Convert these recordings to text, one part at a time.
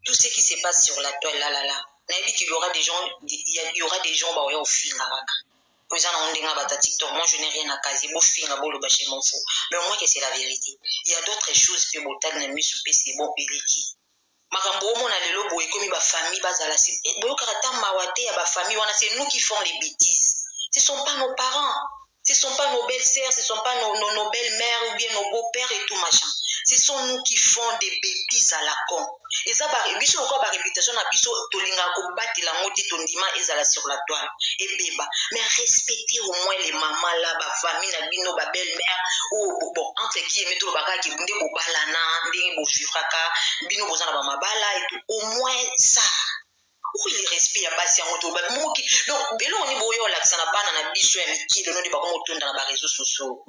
tout ce qui se passe sur la toile, là. Il y aura des gens, il y aura des gens, bah, ouais, au film, là. Moi, je n'ai rien à caser. Mais au moins que c'est la vérité. Il y a d'autres choses que Botan n'a mis sous PC. Bon, il est qui? C'est nous qui font les bêtises. Ce ne sont pas nos parents. Ce ne sont pas nos belles-sœurs, ce ne sont pas nos belles-mères ou bien nos beaux-pères et tout machin. Ce sont nous qui font des bêtises à la con. Et ça, biso encore la réputation na biso tolinga ko batila ngoti tondima ezala sur la toile et beba. Mais respectez au moins les mamans là, ba famille na bino ba belle-mère ou bon entre guillemets to baka ki bunde bo balana ndenge bo vivra bino bozana ba mabala et tout. Au moins ça. Où il respire à basi en moto ba moki. Donc belo ni boyo la sana bana na biso ya mikilo no di ba ko tonda na ba réseaux sociaux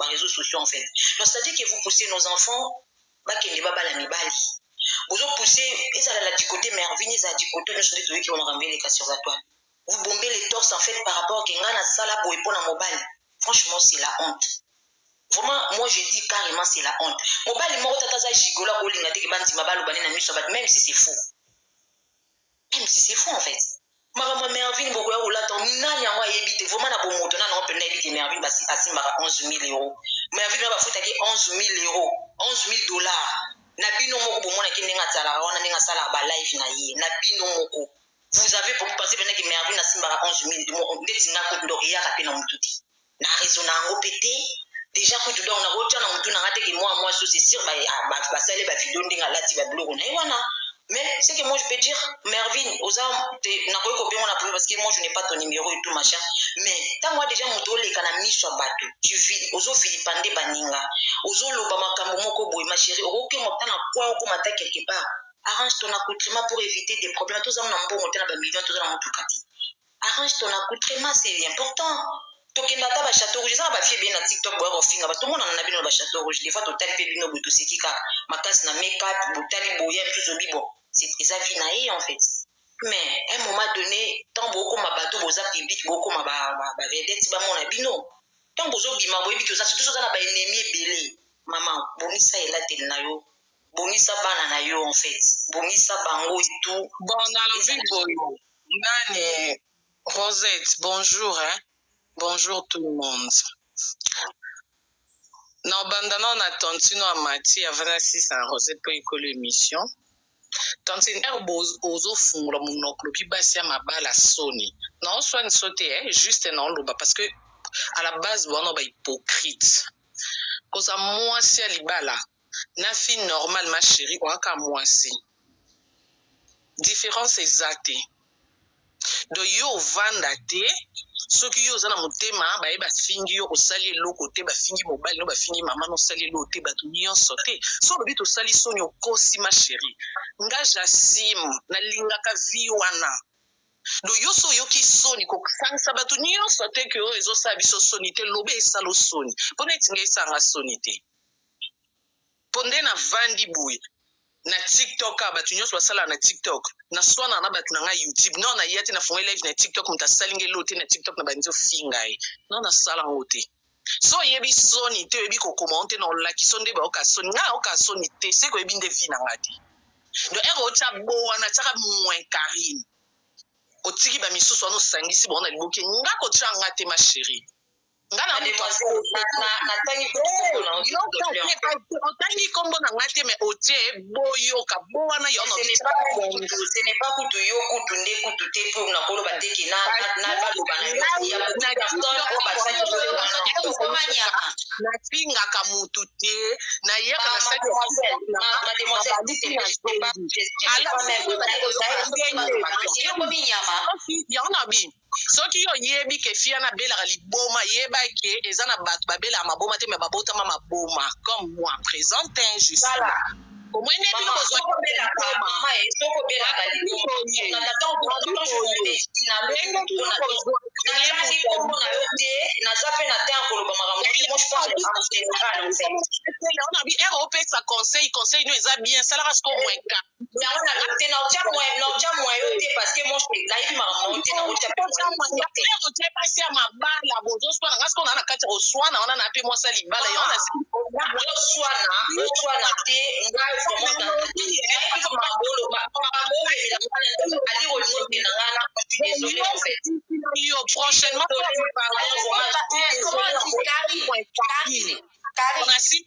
en fait. Donc c'est-à-dire que vous poussez nos enfants ba kende ba bala mibali. Vous poussez, ils allaient du côté Mervyn, ils allaient du côté de celui qui vont ramener les cas sur la toile. Vous bombez les torses en fait par rapport à Kengana Sala pour répondre à mobile. Franchement, c'est la honte. Vraiment, moi je dis carrément, c'est la honte. Mobile est mort, tata Chigola, même si c'est faux. Même si c'est faux en fait. Maman Mervyn, beaucoup de temps, n'a pas évité. Vraiment, na bon mot, on peut éviter Mervyn, parce qu'il y a 11 000 euros. Mervyn va foutre 11 000 euros, 11 000 dollars. Nabino moko bomona ki ndenga tsala wana ndenga sala ba live na ye nabino moko vous avez pour penser que Mervyn na simba 11 000 ndetinga ko ndo ya ka pena mututi na raison na ngopete déjà ko tudo na rocha na mutu na ngate ki moi so c'est sûr ba sale ba vidéo ndenga lati ba blog na wana. Mais c'est que moi je peux dire Mervyn oza na ko ko na parce que moi je n'ai pas ton numéro et tout machin. Mais tant moi déjà muto le kana miso bato tu vis ozo filipande baninga ozo loba makambo moko boy ma chérie oke motana quoi ko mata quelque part arrange ton accoutrement pour éviter des problèmes tous en nambo motana ba millions tous en mutukati arrange ton accoutrement c'est important tokenda ta ba château rouge ça ba fie bien na TikTok boy ofinga ba tout monde na bino ba château rouge des fois total pe bino boto sekika makas na make-up botali boya plus obibo c'est ça vie naïe en fait. Mais à un moment donné, tant beaucoup ma bateau boza public beaucoup ma ba vedette ba mon abino. Tant bozo bima boy bito ça surtout ça na ba ennemi belé. Maman, bonisa ela tel na yo. Bonisa bana na yo en fait. Bonisa bango et tout. Bon dans le vie boyo. Nani Rosette, bonjour hein. Bonjour tout le monde. Non bandana on a tontino à Mati à 26 ans Rosette pour école émission. Tantiner ozo fungula monoklo bi basi ya mabala soni non soit ni sauter juste non loba parce que à la base bon ba hypocrite cause moi si à libala na fille normale ma chérie ou aka moi si différence exacte do yo vanda te soki yo zana motema ba e ba fingi yo osali eloko te ba fingi mobile no ba fingi mama no sali eloko te ba tu nyonso te so lobi to sali soni okosi ma chérie nga jasim na lingaka vi wana do yo so yoki soni ko sangisa ba tu nyonso te ke o ezo sa biso soni te lobe esalo soni pona etinga esanga soni te ponde na vandi buye na TikTok abatu nyonso basala na TikTok na swana na batu na YouTube non na yati na fonga live na TikTok mutasalinge lote na TikTok na banzo finga non na sala ngote so yebi soni te yebi ko commenter na like sonde ba oka soni na oka soni te se ko yebi nde vi na ngati do ero cha bo na chaka moins Karine otiki ba misusu ano sangisi bona liboke ngako changa te ma chérie ngana na tangi kombo na ngate me otie boyo ka boana yo no ce n'est pas kutu yo kutu nde kutu te pour na kolo bateki na baloba na ya na pinga ka mutu te na ye ka soki yo yebi ke fia na belaka liboma yeba ke eza na bato babela maboma te me babotama maboma comme moi présente juste omwene bino kozwa opesa conseil no eza bien salaka siko mwenka pasi ya mabala bozoswana nga siko na kati ya koswana wana na pe mwasa libala te ngai prochainement, on a six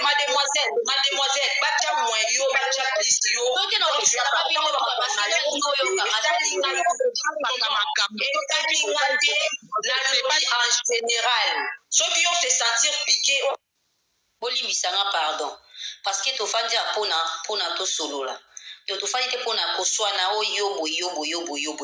mademoiselle, bacha moyo, bacha plus yo. En général, ceux qui ont se sentir piqué. Bolimbisanga pardon. Parce que tu fais déjà pour to solo là. Donc tu fais pour na koswana o yobo.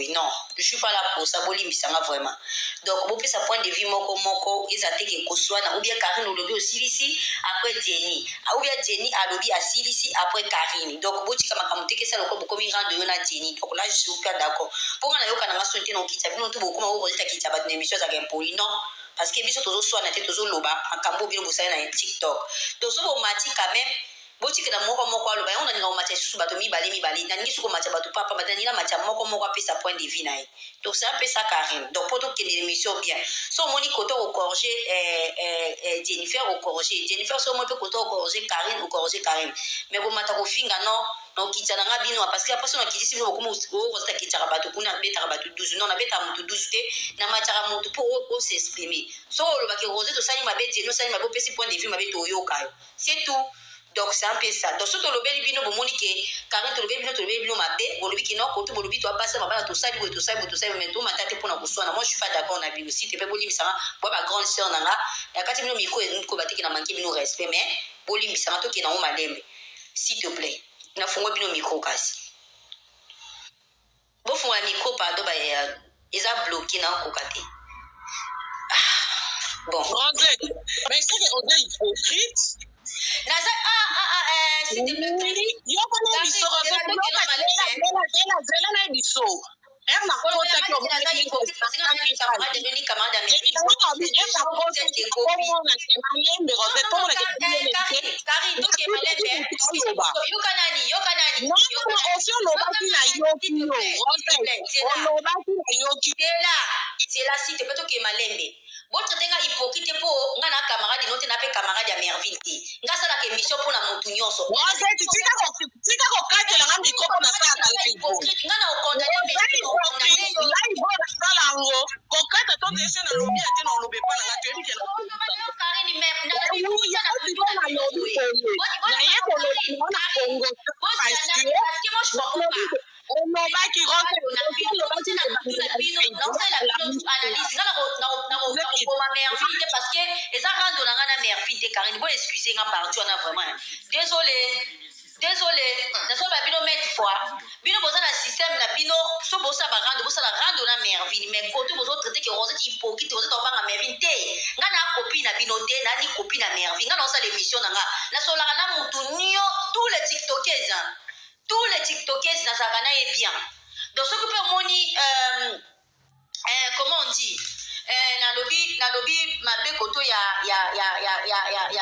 Non, je suis pas là pour ça. Bolimbisanga vraiment. Donc vous pouvez sa point de vue moko ils a été koswana ou bien Karine ou lobi aussi ici après Jenny. Ou bien Jenny a lobi assis ici après Karine. Donc vous tika makamute que ça le ko comme il rend de na Jenny. Donc là je suis pas d'accord. Pour na yo kana masonte non kita bino to beaucoup ma o rosita kita ba émission za gampoli non. Parce que biso tozo soana te tozo loba akambo bino bosala na TikTok. Donc so bo mati quand même boti que na moko aloba on a ninga mati susu bato mibali na ngi suko mati bato papa matani na mati moko apesa point de vue nae. Donc c'est un peu ça Karine. Donc pour que l'émission bien. So moni koto au corriger Jennifer au corriger. Jennifer so mo pe koto au corriger Karine au corriger Karine. Mais bo mata ko finga non donc kitana nga bino parce que après on a kiti si beaucoup mo resta kitara bato kuna beta bato 12 non na beta mutu 12 te na matara mutu pour s'exprimer. So le ba ke rosé to sali mabe Jenno sali mabe pesi point de vue mabe to yoka. C'est tout. Donc c'est un peu ça. Donc surtout le bel bino bomoni ke Karine to le bel bino mabe bolobi ki non koto bolobi to passa mabala to sali mais to matate pour na kuswana. Moi je suis pas d'accord na bino si te pe boli misanga bo ba grande sœur nanga ya kati bino miko et ko batiki na manki bino respect mais boli misanga to ke na o malembe s'il te plaît. Na fungo bino micro kasi. Bo funga micro pardon ba eza bloqué na kokate. Bon. Mais c'est on est hypocrite. Naza s'il te plaît. Yo kana biso ka zela na biso. Erna ko ta ko mo ni ko camarade votre tenga hypocrite po nga na camarade note na pe camarade ya Merville nga sala ke mission pour na mutu nyonso tika ko katela nga mikopo na sala hypocrite nga na condamner salango ko kata to dese na lobi ate na lobe pa na nga tebi ke na Karine mais na ye ko lobi na Congo olobaki parce que eza rando na nga na Merville te Karine bo excuser nga partout na vraiment désolé nazo ba bino mettre fois bino boza na système na bino so bosa ba rando na Merville mais côté bozo traiter que rose qui hypocrite bozo to banga Merville te nga na copine na bino te na ni copine na Merville nga na osa l'émission na nga na sola na mutu nio tous les tiktokers na zakana et bien donc ce que peut moni comment on dit na lobby ma be koto ya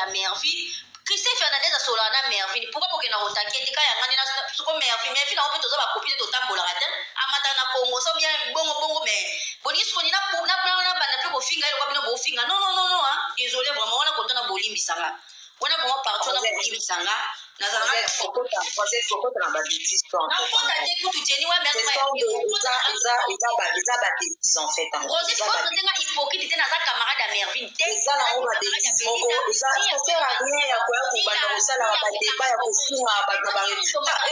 Merville Christophe Fernandez a sola na Merville pourquoi pour que na otakete ka ya ngani na suko Merville na opé toza ba copine to tambola rata amata na Congo so bien bongo mais boni suko ni na bana pe ko finga ile kwa bino bo finga non désolé vraiment on a content na bolimbi sanga on a vraiment partout na bolimbi sanga na zanga kokota na ba bêtises en fait. Na kokota te kutu Jenny wa mais ils en fait. Rosé ko tenga hypocrite te na za camarade à Merville te ça na on va bêtises moko ça sert à rien ya kwa kubanda osala ba débat ya kofunga ba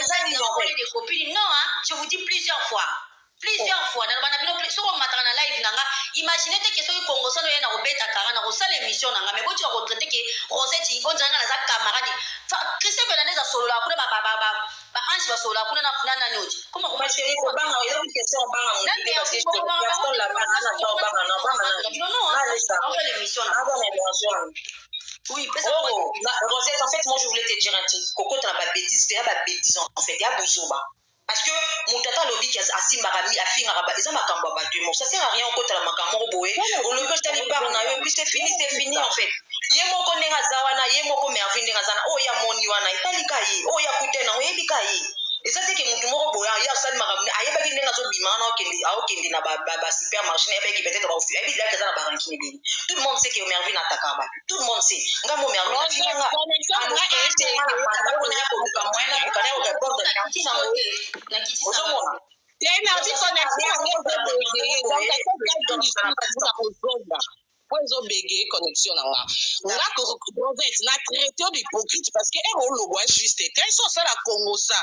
ça ni en fait des copines non je vous dis plusieurs fois na bana bino so ko matana na live nanga imaginez te que so Congo so na robeta kara na ko sala émission nanga mais boti ko traiter que Rosette on janga na za camarade Christophe Fernandez a solo la kuna ba ange ba solo la kuna na nyoti comment ma chérie ko banga il y a une question banga mon parce que personne la banga on fait l'émission là oui Rosette en fait moi je voulais te dire un truc Coco t'as pas bêtise c'est pas bêtise en fait il y a Bouzoba parce que mutata lobi ki asimbaka mi afinga ba eza makambo ba tu ça sert à rien ko tala makambo boye on le peut tali par na yo puis c'est fini en fait ye moko nenga zawana ye moko Merville nenga zana o ya moni wana italika yi o ya kutena o yebika yi eza te ke mutu moko boya ya sali makambo ayeba ki nenga zo bima na okende na ba supermarché na yeba ki peut-être ba ofi ebi là que ça na ba rankini bini tout le monde sait que Merville ataka ba tout le monde sait ngamo Merville nga na bi connexion yango ezobegeye donc akokakilisuna kozonga po ezobegeye connexion na nga nga Rosette na traité yo d'hypocrite parce que ero olobwa juste te so osala kongo sa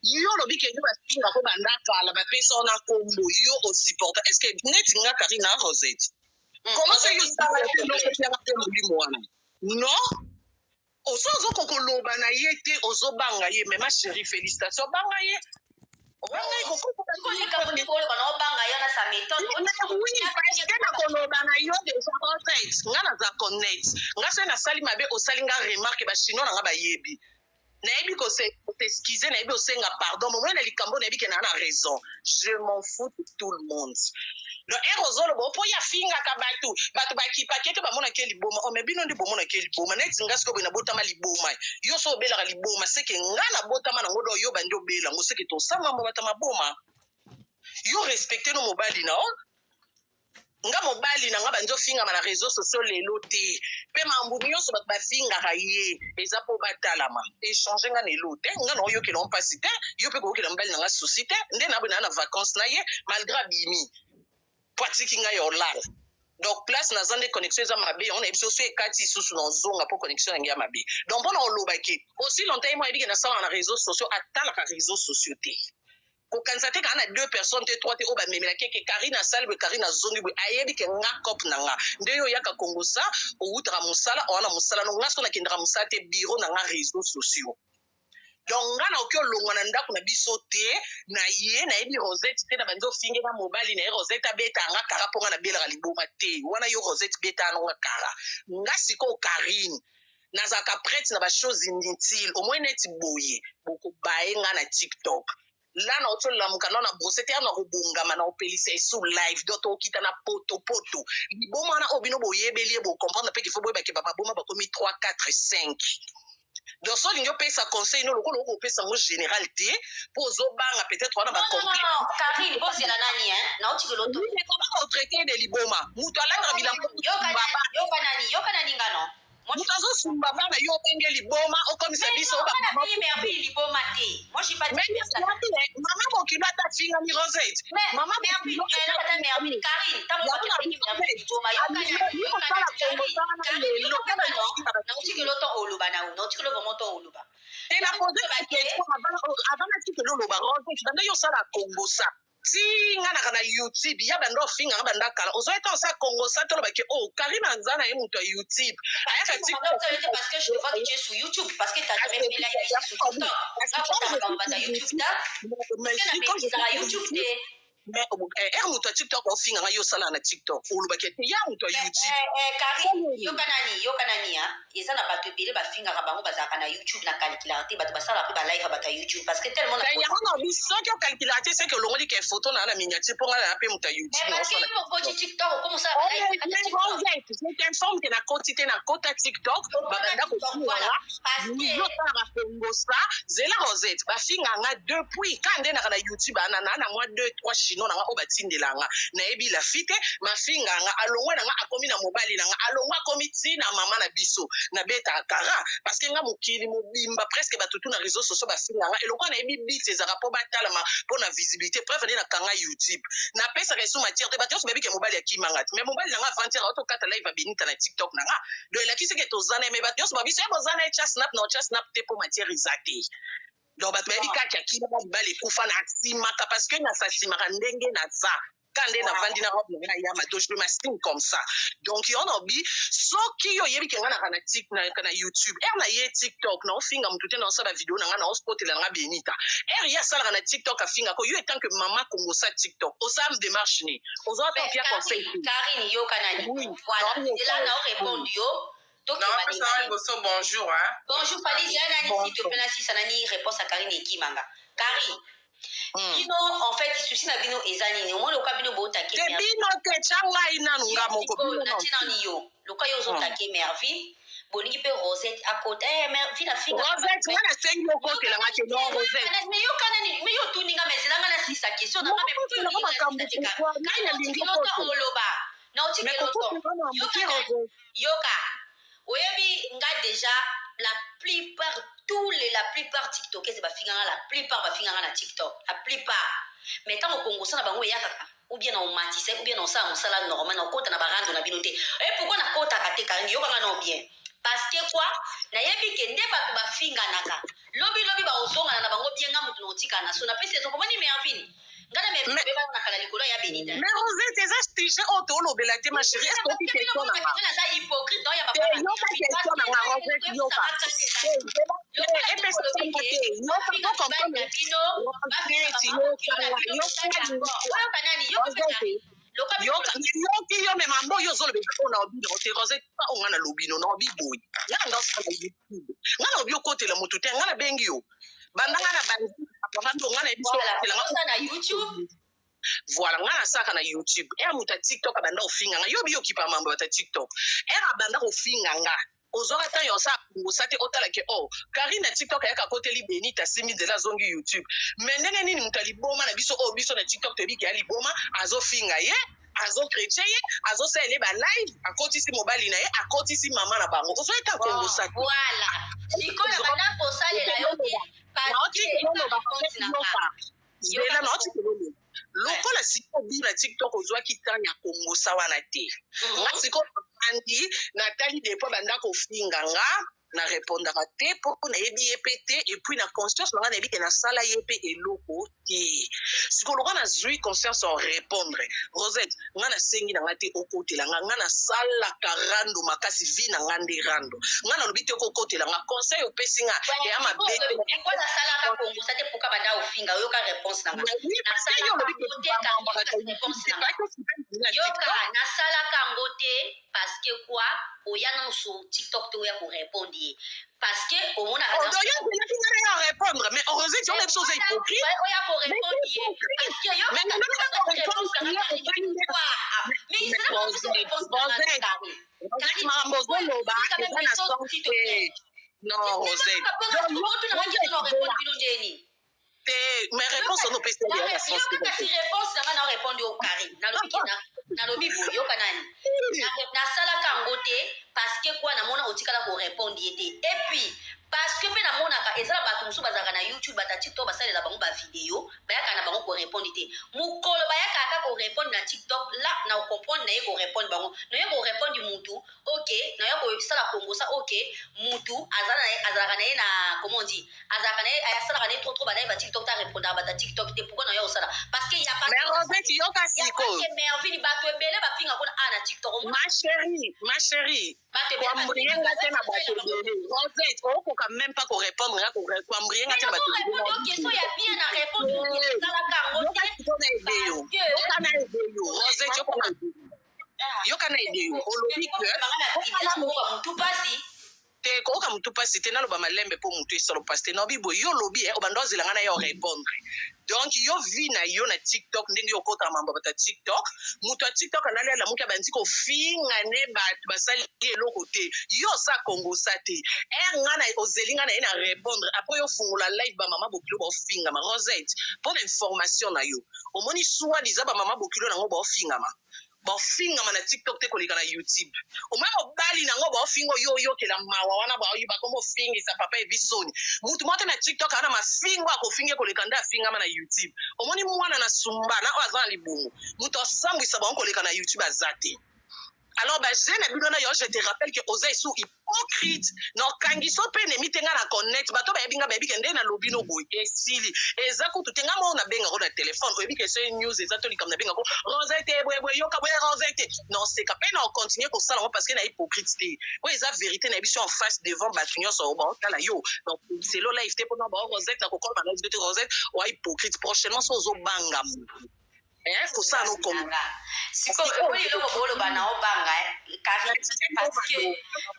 yo olobi ke yo basinga ko banda kala bapesa yo na kombo yo osupporta est ce que neti nga kari na Rosette comment c'est yo osala pe molimo wana non ozo kokoloba na ye te ozobanga ye mais ma chérie félicitation banga ye nakoloba na yo deja Rosette nga naza connect nga se nasali mabe osali nga remarke bachinois na nga bayebi nayebi koteskize nayebi osenga pardon momoi na likambo nayebi ke naa na raison je m'en fous de tout le monde donc ozoloba opo ya fingaka bato bakipaki ete bamonaki liboma ome bino nde bomonaki liboma neti nga sikoyo boye nabotama liboma yo so obelaka liboma seke nga nabotama nango do yo bandi obela ngo seke tosanga mobata maboma yo respecte no mobali na nga mobali na nga bandi ofingama na réseaux sociaux lelo te mpe mambu nyonso bato bafingaka ye eza mpo batalama échange nga na elo te nga na oyokela mpasi te yo mpe koyokela mobali na nga susi te nde na boye naa na vacance na ye malgré abimi po atiki ngai olala donc place naza nde connexion eza mabe yango nayebi so ekati lisusu na ozonga mpo connexion na ngai ya mabe donc mpona olobaki aussi longtemps ye mo ayebiki nasalaka na réseaux sociaux atalaka réseaux sociaux te kokanisa te kaa na 2 personnes te 3 te oyo bamemelaki eke karine asali boye karine azongi boye ayebi ke nga cope na nga nde yo oyaka kongo sa owutaka mosala owana mosala no nga siko nakendaka mosala te biro na nga réseaux sociaux donc nga na oki olongwa na ndako na biso te na ye nayebi Rosette te na bandi ofinge na mobali na ye Rosette abeta nga kara mpo nga nabelaka liboma te wana yo Rosette beta yanonga kara nga sikoyo karine nazalaka prête na bachose inutile omoi neti boye bokobaye nga na TikTok la na otolelamuka nao na brosete ya na kobongama na opelisa esu live do tokita na potopoto liboma wana oyo bino boyebeli ye bocomprendre mpe kifo boyebake bamaboma bakomi 3 4 5 donc so olingi opesa conseil no lokola okopesa yango général te mpo ozobanga peut-être wana Karine bozela nani nauti keloto otraité de liboma moto alangaka bilamba yoka nani ngano moto azosumba bana yo obenge liboma okomisa biso liboma te mama mokilo ata fingami Rosette mama te na pose avant natikelo oloba Rosette banda yo osala kongo sa ti nga naka na YouTube ya banda ofinga nga banda kala ozoyeta osa kongo sa tolobaki o karine aza na ye moto ya YouTube ayaka parce que je te vois que tu es sur YouTube parce que tu as jamais fait live ici sur TikTok là YouTube ta YouTube mais moto ya TikTok ofinga nga yo osala na TikTok olobaki ete ya moto ya YouTube Karine yoka nani eza na bato ebele bafingaka bango bazalaka na YouTube na calculateur te bato basalaka mpe balive bato ya YouTube parce que tellement yango na obi soki ocalculateur te seke olongoli ke photo na na miniature mpo nga na mpe moto ya YouTube j'informe ke nakoti te nakota TikTok babanda kofinga yosalaka kongo sa zela Rosette bafinganga depuis ka nde naka na YouTube ana na mwa 2-3 chino nanga oyo batindelanga nayebi lafi te mafinganga alongwe nanga akomi na mobali nanga alongwe akomi ti na mama na biso nabetaka kara parce que nga mokili mobimba presque batutu na réseaux sociaux bafinganga eloko nayebi bit ezalaka mpo batalama mpo na visibilité preuve nde nakanga YouTube napesaka esu matière te bato nyonso bayebi ke mobali akimanga te mais mobali nanga avantiere aotokata live abenita na TikTok nanga do elakisi ke tozana mais bato nyonso babiso ye bozana ye tya snap na otya snap te mpo matière eza te donc bato bayebi kati akima mobali ekufa na asimaka parce que nyasa asimaka ndenge naza kande navandi na robe nanga ya mato je m'estime comme ça donc yo nobi soki yo yebi ke nga na TikTok na YouTube na ye TikTok na ofinga mutu te na osala video nanga na ospotela nanga benita ya sala na TikTok afinga ko yo etant que mama kongo sa TikTok osam démarche ni ozoa to pia conseil Karine yo kanani voilà c'est là na répondre yo bonjour bonjour Falicia nani si tu peux si sanani réponse à Karine Ekimanga Karine bino en fait isusi na bino eza nini omoi loka bino bootake bino te changai nanu nga moko natina ni yo loka yo ozotake Merville bolingi mpe Rosette akota Merville afinga Rosette nga nasengi okotelanga te no Rosette mais yo kanani mais yo tuninga mais zelanga na sisa question na oloba na otikeloto yoka oyebi nga déjà la plupart TikTokers bafinganga la plupart bafinganga na TikTok la plupart mais ntango kongosa na bango eya kaka ou bien na omatisa ou bien na osala mosala normal na okota na barando na bino te pourquoi nakotaka te karingi yokanga na bien parce que quoi nayebi ke nde bato bafinganaka lobi baozongana na bango bien nga motu na otikana so napesi ezokomoni mervine ngana mebebanakala likolo ya benita mais Rosette eza sujet oyo toolobela te ma chérie est-ce que oki question nanga naza hypocrite na oyo ya yoka question nanga Rosette yoka epesa sanga te yoka okomprendre yoki yo me mambo oyo ozolobela mpo na obino te Rosette pa onga na lobino na obi boye nga nga osala youtube nga na obi okotela motu te nga na bengi yo bandanga na bando nga na ebiso na YouTube voilà nga nasaka na youtube era moto ya tiktok abanda kofinga nga yo biyokipa mambo bata tiktok era abanda kofinga nga ozwaka ntan yosa apungusa te otalake kari na tiktok ayaka koteli benita asimi nzela azongi youtube me ndenge nini moto aliboma na biso oyo biso na tiktok toyebiki ya liboma azofinga ye azokretye ye azosala ele balive akotisi mobali na ye akotisi mama na bango ozoyeka kongosa te voilà sikoyo banda kosalela yo zela naotikelolo lokola sikoyo bi na tiktok ozwaki ntan ya kongosa wana te nga sikoyo andi natali depo banda kofinga nga na répondaka te mpo nayebi ye mpe te epuis na conscience nanga nayebi ke nasala ye mpe eloko te sikoyo lokola nazwi conscience en répondre Rosette nga nasengi nanga te okotela nga nasalaka rando makasi vi na nga nde rando nga nalobi te okokotela nga conseil opesi nga eya nasalaka kongosa te mpoka banda ofinga oyoka réponse nanga nasalaka yango te parce que quoi oya non sur TikTok te oya korépondre ye parce que omonaka ya répondre mais heureusement tu as des choses hypocrites oya korépondre ye parce que yo non Rosette mais réponse on peut se dire kasi réponse nanga na répondre au carré nalobi boye yoka nani nasalaka yango te parce que quoi namona otikala korépondre ye te et puis parce que mpe namonaka ezala bato mosusu bazalaka na youtube bata tiktok basalela bango bavideo bayaka na bango korépondre te mokolo bayaka aka korépondre na tiktok la na okomprendre naye korépondre bango naye korépondre mutu ok naye kosala kongosa ok mutu azalaka naye na comment on dit azalaka naye asalaka naye trop banaye batiktok ta répondre bata tiktok te pourquoi naye osala parce que mervini bato ebele bafinga kuna na tiktok ma chérie kwambrienga te na bato ebele Rosette okoka même pas korépondre nga kwambrienga te na bato question ya bien na répondre ezalaka yango te yoka na ebeyo Rosette yoka na ebeyo olobi ke mutu pasi te koyoka mutu pasi te naloba malembe mpo mutu esala pasi te naobi boye yo olobi obanda ozelanga na yo orépondre donc yo vi na yo na tiktok ndenge yo okotaka mambo bata tiktok moto ya tiktok anali alamuki abandi kofinga ne bato basali eloko te yo osa kongosa te nga na ozeli nga na ye na répondre apres yo fungola live bamama bokilo baofingama Rosette mpo na information na yo omoni swa diza bamama bokilo nango baofingama bafingama na tiktok te koleka na youtube omoi mobali nango baofinga oyo oyokela mawa wana bakomofingisa papa evisoni mutu moko te na tiktok ana mafingo akofinga koleka nde afingama na youtube omoni mwana na sumbana oyo aza na libongo mutu asambwisa bango koleka na youtube aza te alors bajeune na bino na yo je te rappelle que oza esu hypocrite na okangiso mpe enemi te nga na connect bato bayebi nga bayebi ke nde nalobi no boye esili eza kutu te nga moo nabengako na telefone oyebi ke so news eza to likambo nabengako Rosette bwebwe yoka bwe Rosette na oseka mpe na ocontinue kosala ngo parce que na hypocrite te oyo eza vérité na biso en face devant bato nyonso oyo baotala yo donc selo live te mpona bao Rosette na kokola balive te Rosette oya hypocrite prochainement so ozobanga motu kosala nokomba sikoyo eloko boloba na obanga car parce que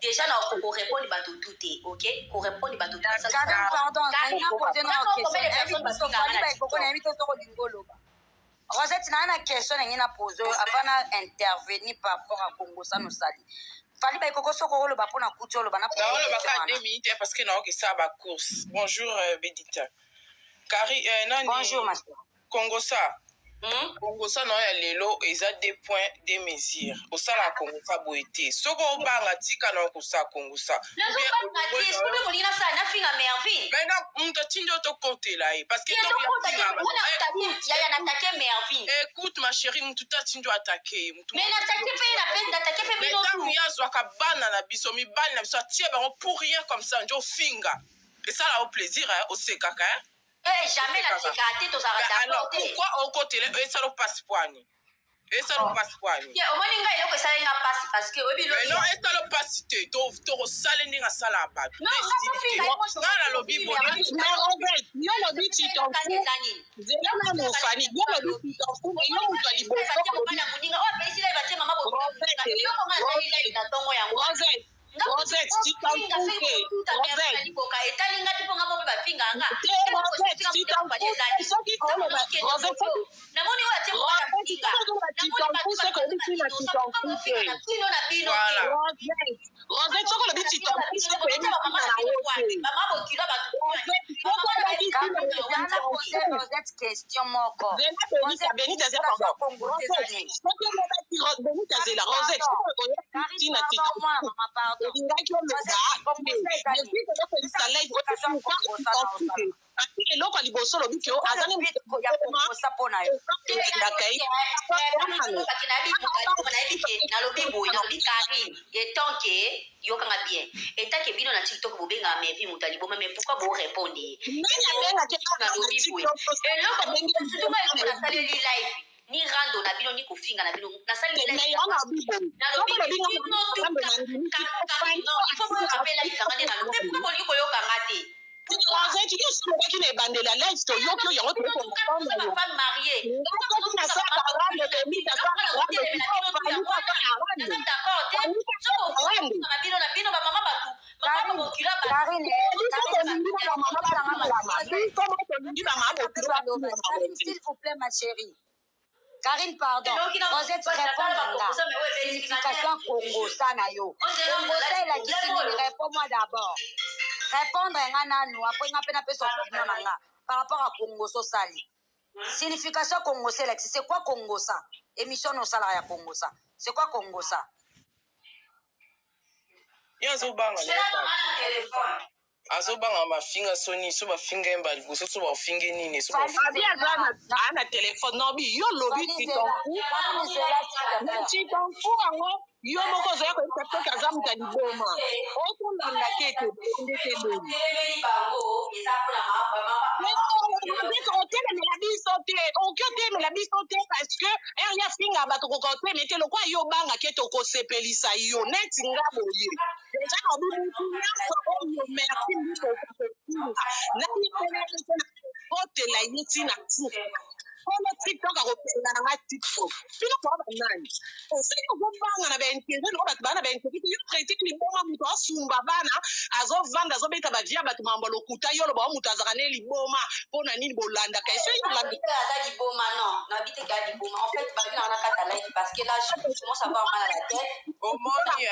déjà na korépondre bato tout te ok korépondre bato tout ça pardon na poser na question fali ba ikoko na mito soko lingoloba Rosette na question ngina na pose avant intervenir par rapport à Congo ça nous sali fali ba ikoko soko loba pona kuto loba na ba 2 minutes parce que na okisa ba course bonjour Bédita Kari nani bonjour ma Congo ça kongosa na ya lelo eza des points des mesures osala kongosa boye te soki obanga tika na okosala kongosa moto atindi yo tokotela ye parce que écoute ma chérie motu te atindi yo atake ye ntango ye azwaka bana na biso mibali na biso atie bango pour rien comme ça nje ofinga esala o plaisir osekaka jamais la tigate to sara alors pourquoi au côté et ça le passe poigne et ça le passe poigne au moins nga yoko sala nga passe parce que obi mais non et ça le passe te to sala ninga sala ba non nga la lobby bon mais Robert yo lobby ti ton zela na mo fani yo lobby ti ton fu yo mo to libo ko bana muninga o pesi la batie mama bo yo ko nga sala live na tongo yango Rosette, si t'en fous, Rosette. Etalinga tipo nga bobe bafinga nga. Rosette, si t'en fous, ceux qui font le Rosette, namoni wa tie mwana bafinga. Tu t'en fous, c'est que lui, tu t'en fous. Voilà. Rosette, c'est que lui, tu t'en fous, c'est que lui, tu t'en fous. Maman bokila batu. Rosette question moko. Pardon. eloko liboso lobi ke azali nalobi boye nalobi Karine etant ke yokanga bien etant ke bino na TikTok bobenga mevi moto aliboma mais pourquoi bo répondre nalobi boye eloko surtout moi nasaleli live ni rando na bino ni kofinga na bino nasaleli live nalobi bino il faut que appelle live nanga nde nalobi pourquoi bolingi koyokanga te qui n'est bandé la lèvre, tu yo qui yango tu ma femme mariée. S'il vous plaît, ma chérie. Karine, pardon. Rosette répond là. Signification Congo, ça na yo. Congo, ça il a dit réponds-moi d'abord. Répondre à nous après on appelle son opinion par rapport à Congo Sali. Signification Congo c'est quoi Congo ça? Émission non salarié Congo ça. C'est quoi Congo ça? azobanga mafinga soni so bafinga ye mbali liboso so bafinge nini so abi ana telefone nobi yo lobi titonfu yango yo moko ozoya koyesa soki aza moto ya liboma okolanda ke etebendetelemi otelemela biso te oki otelemela biso te parce que ere ya finga bato koka oteme te lokwa yo obanga ke tokosepelisa yo neti nga boye deja nobi mutu nyonso oyo merci mbiso otela ye ntina ono TikTok akopela nanga TikTok bino kwa banani osiki ozobanga na baintere loko bato baa na baintere yo critique liboma moto asumba bana azovanda azobeta bavia bato mambo lokuta yo loba wa moto azaka ne liboma mpo na nini bolandaka eso liboma non nabiteka liboma en fait babi na kata live parce que là je commence à avoir mal à la tête omoni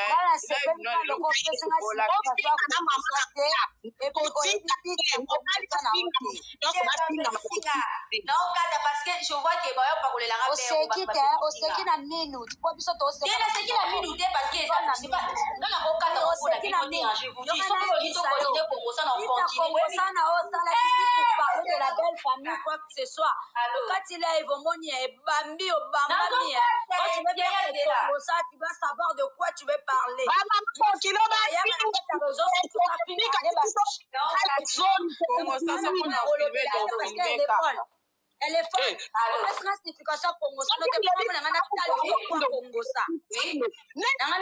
parce que je vois que bayo pakolela nga oseki na minute po biso to oseki na minute parce que ça c'est pas nana bokata okona bino déranger vous dis so ko lito ko lito pour ça na continue sana osala kisi pour parler de la belle famille quoi que ce soit quand il est omoni bambi obambami quand tu veux faire ça tu dois savoir de quoi tu veux parler elle est folle. Parce que la signification Congo, ça ne te prend pas dans la Congo ça. Dans la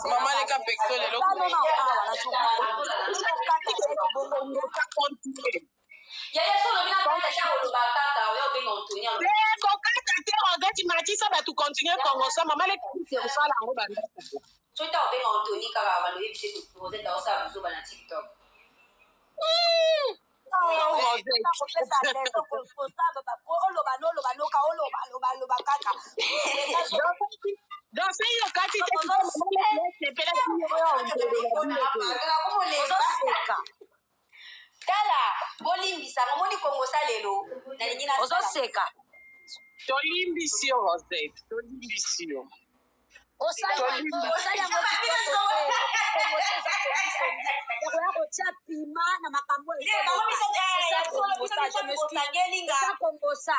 mama leka pexo lelo kokata te ogati matisa bato continue kongo sa mama leka osala yango bandako So ta obenga Anthony kaka balobi bise Rosette aosala biso bana TikTok. Tala bolimbisanga moni Kongo sa lelo nalingi na ozoseka tolimbisi yo Rosette tolimbisi yo yakoya kotia pima na makambo esakongosa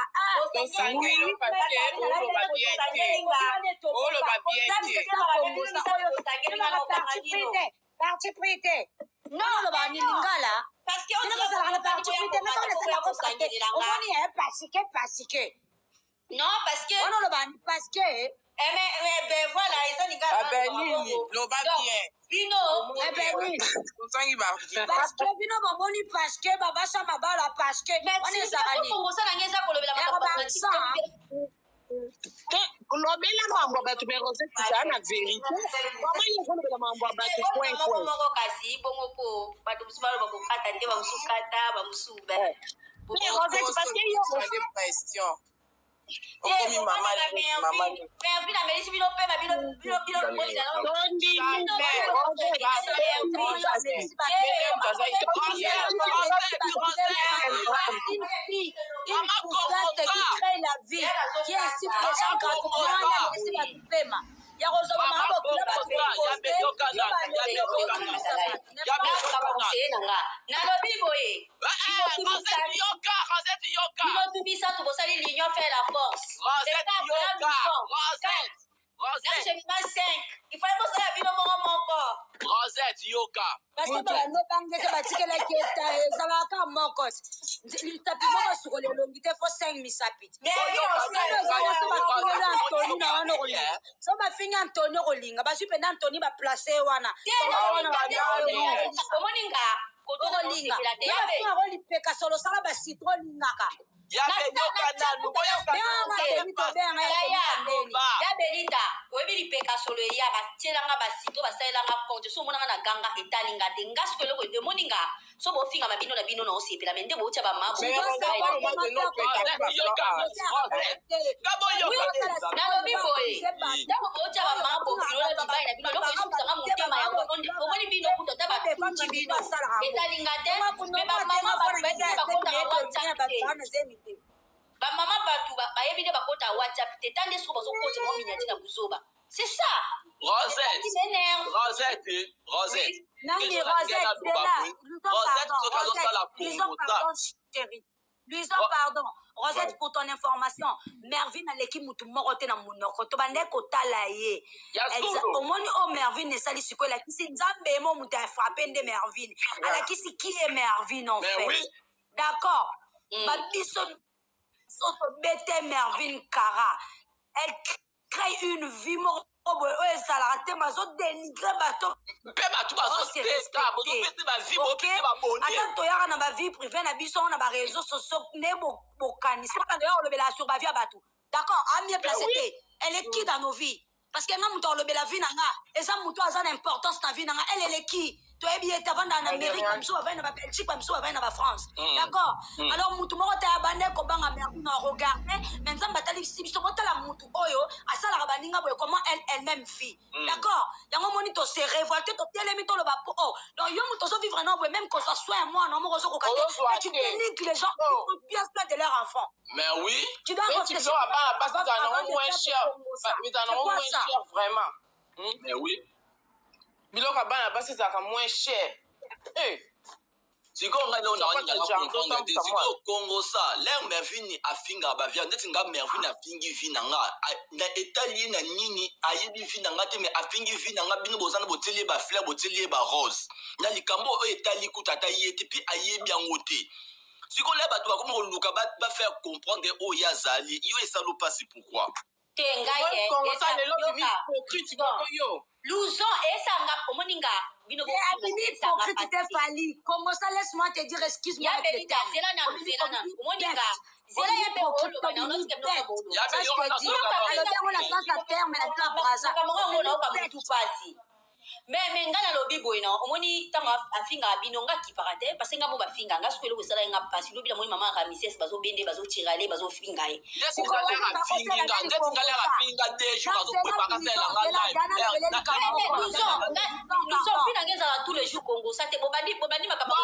parti prité non oloba ni lingala omoni pasike non parce que on oloba ni parce que ben voilà eza lingala nini loba bien bino osangi parce que bino bomoni parce que babasa mabala parce que on ezalani kongosa nange eza kolobela kulobela mambo bato me Rosette eza na vérité komani kolobela mambo bato point moko kasi bongo po bato mosusu baloba kokata te bamosusu kata bamosusu Rosette parce que yo question okomi mama bina melisi bino pema bino nalobi boye binobimisa tobosali l'union fait la force Rosette 5 il fallait bosala bino moko Rosette yoka parce que balobangeke batikelaki ezalaka moko lisapi moko sukoli elongi te fo 5 misapi Antoni na wana kolinga so bafingi Antoni kolinga bazwi mpena Antoni baplace wana omoninga kolinga kolipeka solo osala basitro olingaka ya belita oyebi lipeka solo eya batielanga basito basalelanga compte so omonanga na ganga etalinga te nga siko eloko emoninga so bofinga mabino na bino na osepela me nde boutia bamabu nalobi boye ntango boutia bamabu binola bibai na bino eloko esukisanga motema yango omoni bino kuta ta bakunji bino etalinga te me bamama bato baesili bakotaka whatsapp te bamama bato bayebi nde bakota whatsapp te ta nde soko bazokota mo minyati na buzoba c'est ça Rosette Nani Rosette, c'est là. Luison, pardon, chérie. Luison, pardon. Rosette, pour ton information, Mervin a l'équipe moutou morote na mounoko. To bande kota la ye. Au moni o Mervin ne sali siko la kisi nzambe mo mouta a frappé de Mervin. A la kisi qui est Mervin en fait. D'accord. Babiso soto bete Mervin Kara. Elle crée une vie morte. ezalaka te bazodénigre bato ata toyaka na bavie privé na biso na baréseau sociaux nde bokanisi oya olobela sur bavie ya bato d'accord amie place te elle est qui dans nos vies parce que nga moto alobela vie na nga eza moto aza na importance na vie na nga elle est qui toyebi ete avanda na amérique bamiso bavai na babelgique bamiso bavai na bafrance d'accord alors mutu moko ta ya bande kobanga mervi na regarde mais nzambe atalisi biso botala mutu oyo asalaka baninga boye comment elle-même vit d'accord yango moni tose révolte totelemi toloba po o donc yo mutu ozovivre na boye même kozwa soin mwana moko ozokoka te mais tu dénigres les gens qui ont bien soin de leur enfant mais oui tu dois réfléchir vraiment mais oui biloko ya bana basi ezalaka moins cher sikoyo ngai leo nawaninganga comprendre te sikoyo kongo sa lere mervin afingaka bavia ndeti nga mervin afingi vi na nga na etali ye na nini ayebi vi na nga te me afingi vi na nga bino bozana boteli ye bafleur boteli ye barose na likambo oyo etali kuta ata ye te mpe ayebi yango te sikoyo le bato bakomi koluka bafaire comprendre oyo ye azali yo esala opasi pourquoi te ngai Louzon esanga omoninga bino bo hypocrite te fali Congo ça laisse-moi te dire excuse-moi ya belita zela na omoninga zela ya be olo bana no ske no ya be yo na sens à terme na la braza kamera ngona ka mutu pasi mais nga nalobi boye na omoni ntango afingaka bino nga kipaka te parce nga mo bafinga nga soki eloko esala ye nga mpasi lobi namoni mama ramises bazobende bazotira ye bazofinga ye luso mpina nga ezala tous les jours kongo sa te bobandi makambo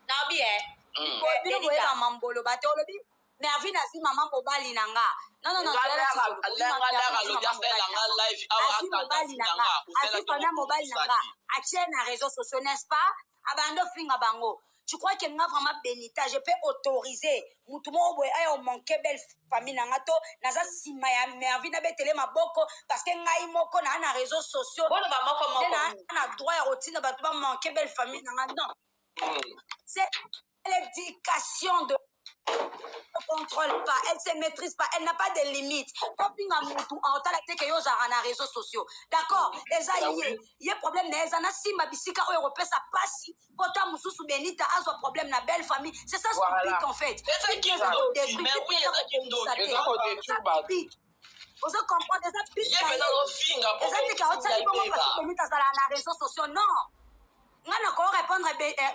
nabi bino boyeba mambolo bate olobi Mervin asi maman mobali nanga non mobali nanga atie na réseaux sociaux n'est-ce pas abando finga bango. Tu crois que nga vraiment bénita je peux autoriser mutu mo boy ayo manquer belle famille nanga to naza sima ya Mervin abetele maboko parce que ngai moko na réseaux sociaux na droit ya routine ba to manquer belle famille nanga non c'est l'éducation de ne contrôle pas, elle se maîtrise pas, elle n'a pas de limites. Popinga mutu en ta la teke yo za na réseaux sociaux. D'accord? Eza yé problème na eza na simba bisika o européen ça passe. Pota mususu benita azo problème na belle famille. C'est ça son pic en fait. Vous comprenez ça pic. Eza teke o tsali bongo parce que benita za na réseaux sociaux non. Nga ko répondre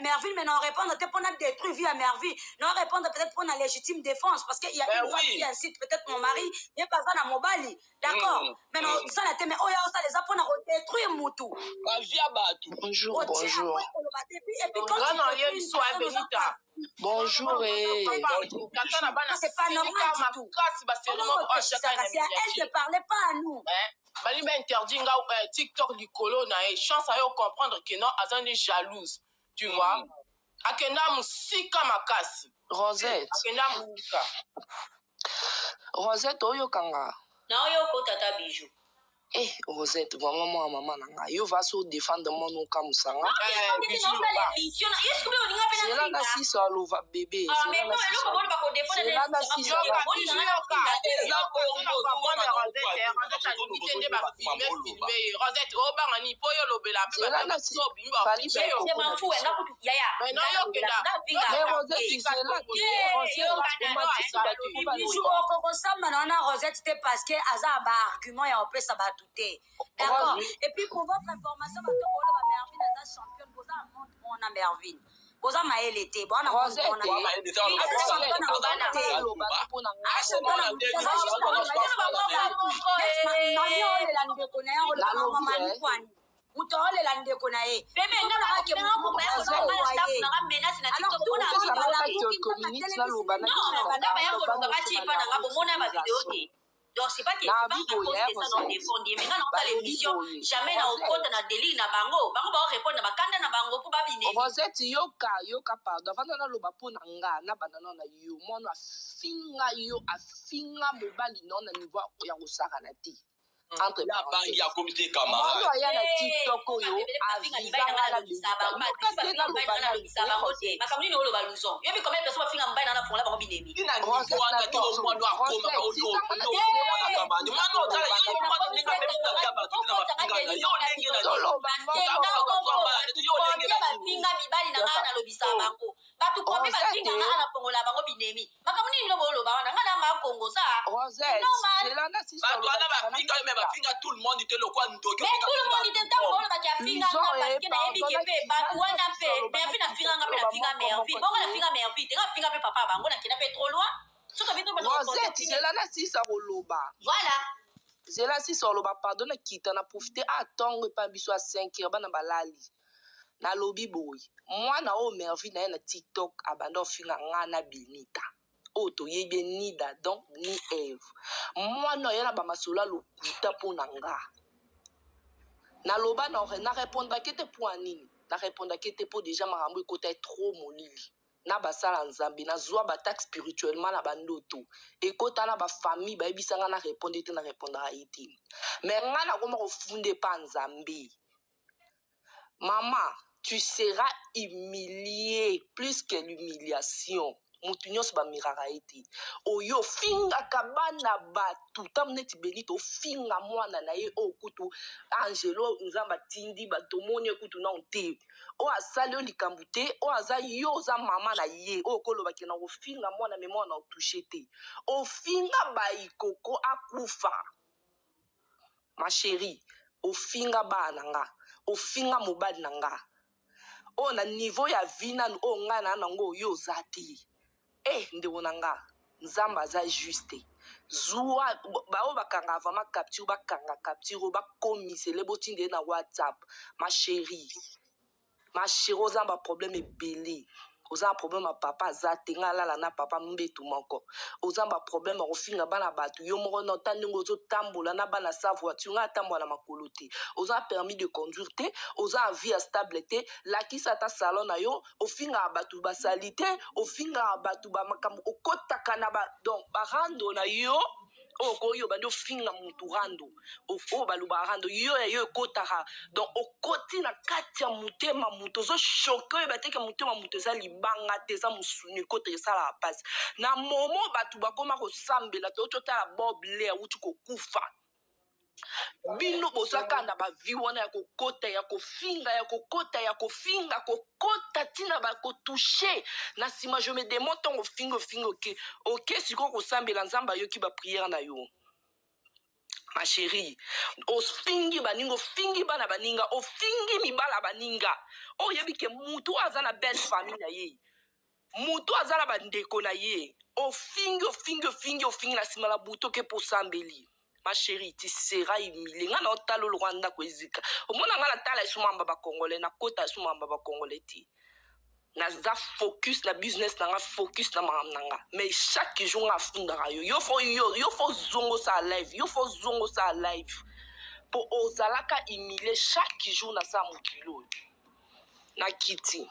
Mervin mais non répondre peut-être pour détruire vie à Mervin non répondre peut-être pour la légitime défense parce qu'il y a une femme qui incite peut-être mon mari n'est pas ça dans mobali d'accord mais non ça la teme oh ya ça les a pour détruire mutu bonjour et puis quand bonjour c'est pas normal du tout c'est à elle ne parlait pas à nous bali ba interdit nga TikTok likolo na e chance ayo comprendre que non azani jalouse tu vois akenda musika makasi Rosette oyo kanga na oyo ko tata bijou Rosette vraiment maman nanga yo va so défendre mon ka musanga c'est là na si ça lo va bébé mais non le ko ba ko défendre Rosette o banga ni po yo lobela pe ba so bimba je m'en fous nga kutu yaya mais non yo kenda mais Rosette c'est là Rosette c'était parce que aza ba argument ya opé ça va tout d'accord et puis pour votre information ba tokolo ba Mervin aza championne boza monde on a Mervin boza maele te bona Rosette utolela ndeko na ye donc c'est pas que ça non défendre mais quand on fait l'émission jamais na okota na délire na bango ba répondre ba kanda na bango pour ba bine Rosette yoka pardon avant na loba pona nga na banana na yo mono afinga mobali non na niveau ya kosaka na ti entre la bangi ya comité camarade mono ya na TikTok yo makamuni no loba luson yo bi combien de personnes finga mbaina na fonla bango binemi bafinga mibali na ngana lobisa bango batu kombe bafinga ngana fongola bango binemi makamuni no boloba wana ngana makongo sa bafinga tout le monde te le quoi ndoki mais tout le monde était tant bon ba finga parce que na yebi kepe ba wana pe mais finga finga nga pe na finga Mervin bongo na finga Mervin te nga finga pe papa bango na kina pe trop loin soka bito ba Rosette c'est là si ça roloba voilà c'est là si ça roloba pardon na kita na profiter attendre pa biso à 5 heures bana balali na lobby boy mwana o Mervin na TikTok abando finga ngana binita oto yebe ni Adam ni Eve mwana yana ba masola lokuta pona nga na loba na répondre que te pour nini na répondre que te pour déjà marambo ekota trop molili na basala nzambe na zwa batak spirituellement na bandoto ekota na ba famille ba ebisanga na répondre te na répondre a ite mais nga na koma ko funde pa nzambe maman tu seras humilié plus que l'humiliation mutu nyonso bamiraka ye te oyo ofingaka bana bato ntango neti benito ofinga mwana na ye oyo kutu angelo nzambe atindi batomoni kutu na te oyo asali yo likambo te oyo aza yo oza mama na ye oyo kolobaki na ofinga mwana me mwana otushe te ofinga baikoko akufa ma chérie ofinga bana nga ofinga mobali na nga oyo na niveau ya vi nanu oyo ngai na nango oyo oza te ndeko na nga nzambe aza juste zuwa baoyo bakanga vraiment capture bakanga capture oyo bakomisele botinde na whatsapp ma chérie oza na baproblème ebele oza na problème ya papa aza te ngai alala na papa mbetu moko oza na baproblème ya kofinga bana bato yo moko na ota ndenge ozotambola na bana sa voiture ngai atambola na makolo te oza na permis de conduire te oza na vie ya stable te lakisa ata salon na yo ofingaka bato basali te ofingaka bato bamakambo okotaka na donc barando na yo oyo bandi ofinga mutu rando oyo balobaka rando yo ekotaka donc okoti na kati ya motema mutu ozoshoke oyo bateke motema mutu eza libanga te eza mosuni ekotaka esalaka mpasi na momo bato bakoma kosambela te ototala bob le awuti kokufa bino bozaka na bavi wana ya kokota ya kofinga ya kokota ya kofinga kokota ntina bakotushe na nsima je me demande ntango ofinga oke sikoyo kosambela nzambe ayoki bapriere na yo ma chérie ofingi baninga ofingi bana baninga ofingi mibala baninga oyebi ke mutu oyo aza na belle famille na ye mutu aza na bandeko na ye ofingi na nsima na butu oke posambeli ma chérie tu seras humilié nga na otala olokwa ndako ezika omona nga natala esumamba bakongole nakota esumamba bakongole te naza focus na business nanga focus na makambo nanga mais chaque jour nga afundaka yo fo zongosa live po ozalaka humilié chaque jour na sa mokili oyo na kiti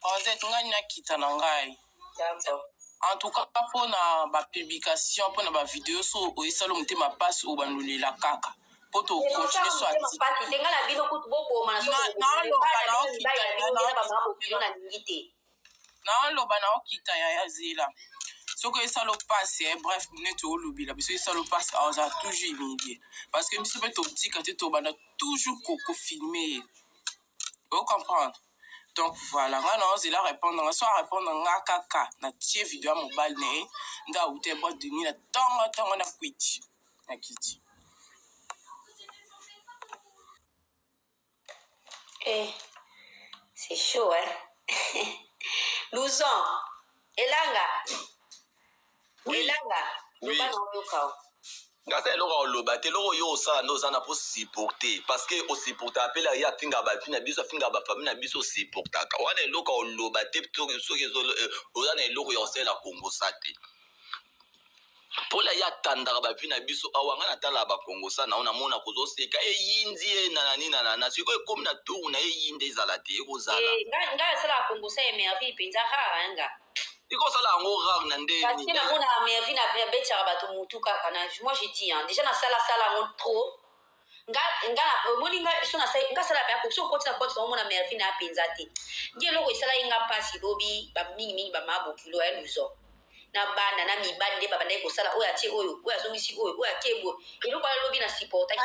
Rosette ngai nakita na ngai en tout cas mpona bapublication mpona bavideo so oyesala motema mpasi oyo banolela kaka mpo tokontinue so naoloba na okita ya zela soki oyesala opasi bref neti olobela biso oyesala opasi aza toujours humilié parce que biso mpe totika te tobanda toujours kofilme ocomprendre. Donc voilà, nga na ozela répondre nga so répondre nga kaka na tie video ya mobile ne nda ute boîte de nuit na tongo na kwiti na kiti. C'est chaud hein. Luzon, Elanga. Oui. Elanga, Oui. Ngasa eloko oloba te eloko yo osala nde oza na mpo supporte parce que osupporte apela ye afinga bavi na biso afinga bafamile na biso osupportaka wana eloko oloba te soki oza na eloko ya osalela kongosa te mpola ye atandaka bavi na biso awa ngai natalaka bakongosa nao namona kozoseka eyindi ye nanani sikoyo ekomi na tour na ye eyinde ezala te ekozala ngai asalaka kongosa emerveille mpenza rare nga ikosala yango rare na ndeni parce que namona mervi na betaka bato mutu kaka na moi j'ai dit déjà nasalasala yango trop omoni nga sala mpe so okoti na koti naomona mervi na mpenza te nge eloko esala ye nga mpasi lobi bamingimingi bamabokilo ya luzo na bana na mibali nde babandaki kosala oyo atie oyo azongisi oyo akeboye eloko alobi na supporta